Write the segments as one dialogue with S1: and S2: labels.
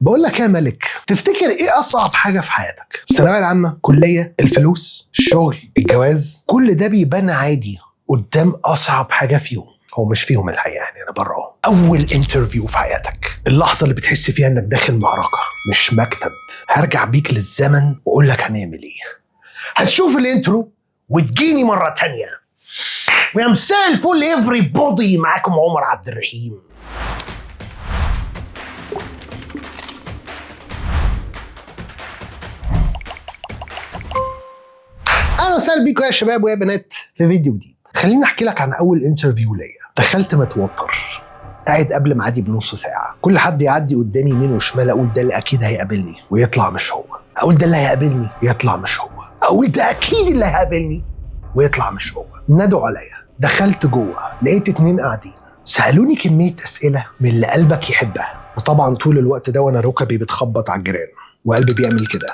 S1: بقول لك يا ملك، تفتكر ايه اصعب حاجه في حياتك؟ الثانويه العامه، كليه، الفلوس، الشغل، الجواز؟ كل ده بيبان عادي قدام اصعب حاجه فيهم. هو مش فيهم الحقيقه، يعني انا بره. اول انترفيو في حياتك، اللحظه اللي بتحس فيها انك داخل معركه مش مكتب. هرجع بيك للزمن واقول لك هنعمل ايه. هتشوف الانترو وتجيني مره تانية. ويا مساء الفل everybody، معاكم عمر عبد الرحيم. اهلا وسهلا بيكم يا شباب ويا بنات في فيديو جديد. خليني احكي لك عن اول انترفيو ليا. دخلت متوتر، قاعد قبل ميعادي بنص ساعه، كل حد يعدي قدامي يمين وشمال اقول ده اللي اكيد هيقابلني ويطلع مش هو، اقول ده اللي هيقابلني يطلع مش هو، اقول ده اكيد اللي هيقابلني ويطلع مش هو. نادوا عليا، دخلت جوه، لقيت 2 قاعدين سالوني كميه اسئله من اللي قلبك يحبها. وطبعا طول الوقت ده وانا ركبي بتخبط على الجيران وقلبي بيعمل كده،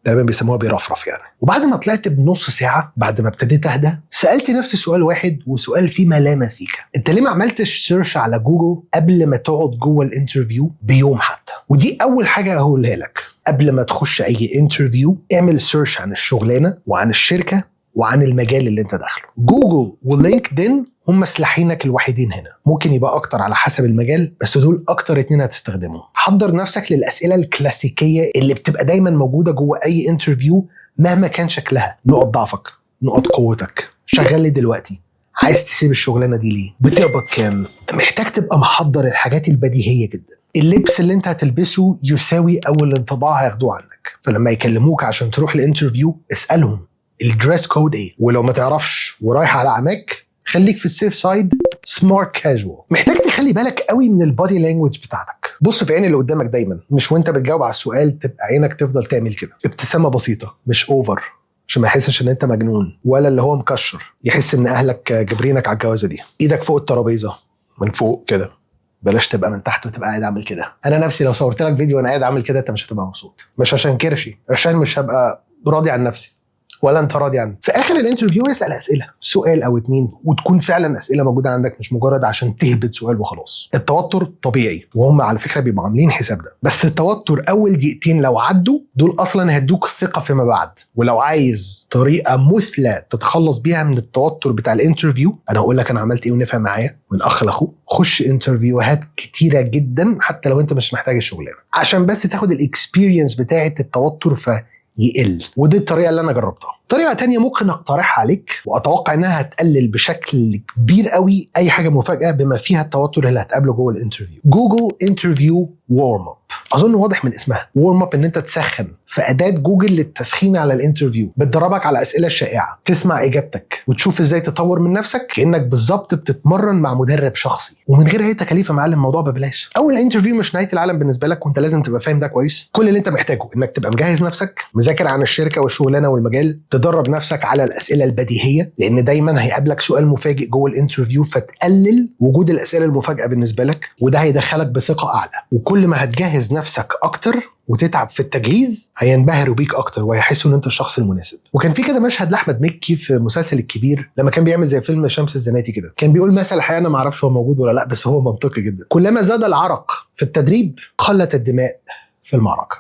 S1: تقريبا بيسموها بيرفرف يعني. وبعد ما طلعت بنص ساعه، بعد ما ابتديت اهدى، سالت نفسي سؤال واحد وسؤال فيه ملامه سيكا: انت ليه ما عملتش سيرش على جوجل قبل ما تقعد جوه الانترفيو بيوم حتى؟ ودي اول حاجه هقولها لك. قبل ما تخش اي انترفيو اعمل سيرش عن الشغلانه وعن الشركه وعن المجال اللي انت داخله. جوجل ولينكدين هم سلاحينك الوحيدين هنا، ممكن يبقى اكتر على حسب المجال، بس دول اكتر 2 هتستخدمهم. حضر نفسك للاسئله الكلاسيكيه اللي بتبقى دايما موجوده جوه اي انترفيو مهما كان شكلها: نقط ضعفك، نقط قوتك، شغال لي دلوقتي، عايز تسيب الشغلانه دي ليه، بتقبض كام. محتاج تبقى محضر الحاجات البديهيه جدا. اللبس اللي انت هتلبسه يساوي اول انطباع هياخدوه عنك، فلما يكلموك عشان تروح الانترفيو اسالهم الدريس كود ايه، ولو ما تعرفش ورايح على عماك خليك في السيف سايد، سمارت كاجوال. محتاج تخلي بالك قوي من البادي لانجويج بتاعتك. بص في عين اللي قدامك دايما، مش وانت بتجاوب على السؤال تبقى عينك تفضل تعمل كده. ابتسامه بسيطه مش اوفر، عشان ما يحسش ان انت مجنون ولا اللي هو مكشر، يحس ان اهلك جابرينك على الجوازه دي. ايدك فوق الترابيزه من فوق كده، بلاش تبقى من تحت وتبقى قاعد عامل كده. انا نفسي لو صورت لك فيديو وانا قاعد عامل كده انت مش هتبقى مبسوط، مش عشان كرشي، عشان مش هبقى راضي عن نفسي ولا انت راضي عنه. في اخر الانترفيو اسال اسئله، سؤال او 2، وتكون فعلا اسئله موجوده عندك، مش مجرد عشان تهبط سؤال وخلاص. التوتر طبيعي، وهم على فكره بيبقوا عاملين حساب ده، بس التوتر اول دقيقتين لو عدوا دول اصلا هيدوك الثقه فيما بعد. ولو عايز طريقه مثلى تتخلص بيها من التوتر بتاع الانترفيو، انا هقول لك انا عملت ايه ونفع معايا من اخ لاخوه. خش انترفيوهات كتيره جدا حتى لو انت مش محتاج الشغلانه، عشان بس تاخد الاكسبيرينس بتاعه التوتر يقل. ودي الطريقه اللي انا جربتها. طريقه تانية ممكن اقترحها عليك واتوقع انها هتقلل بشكل كبير قوي اي حاجه مفاجاه بما فيها التوتر اللي هتقابله جوه الانترفيو. جوجل انترفيو وارم اب، اظن واضح من اسمها. وارم اب ان انت تسخن، في اداه جوجل للتسخين على الانترفيو بتدربك على الاسئله الشائعه، تسمع اجابتك وتشوف ازاي تطور من نفسك كانك بالظبط بتتمرن مع مدرب شخصي ومن غير اي تكاليف. يا معلم الموضوع ببلاش. اول انترفيو مش نهايه العالم بالنسبه لك، وانت لازم تبقى فاهم ده كويس. كل اللي انت محتاجه انك تبقى مجهز نفسك، مذاكر عن الشركه والشغلانه والمجال، تدرب نفسك على الاسئله البديهيه، لان دايما هيقابلك سؤال مفاجئ جوه الانترفيو، فتقلل وجود الاسئله المفاجئه بالنسبه لك، وده هيدخلك بثقه اعلى. وكل ما هتجهز نفسك اكتر وتتعب في التجهيز هينبهروا بيك اكتر وهيحسوا ان انت الشخص المناسب. وكان في كده مشهد لاحمد مكي في مسلسل الكبير لما كان بيعمل زي فيلم شمس الزناتي كده، كان بيقول مثل الحقيقه انا ما اعرفش هو موجود ولا لا، بس هو منطقي جدا: كلما زاد العرق في التدريب قلت الدماء في المعركه.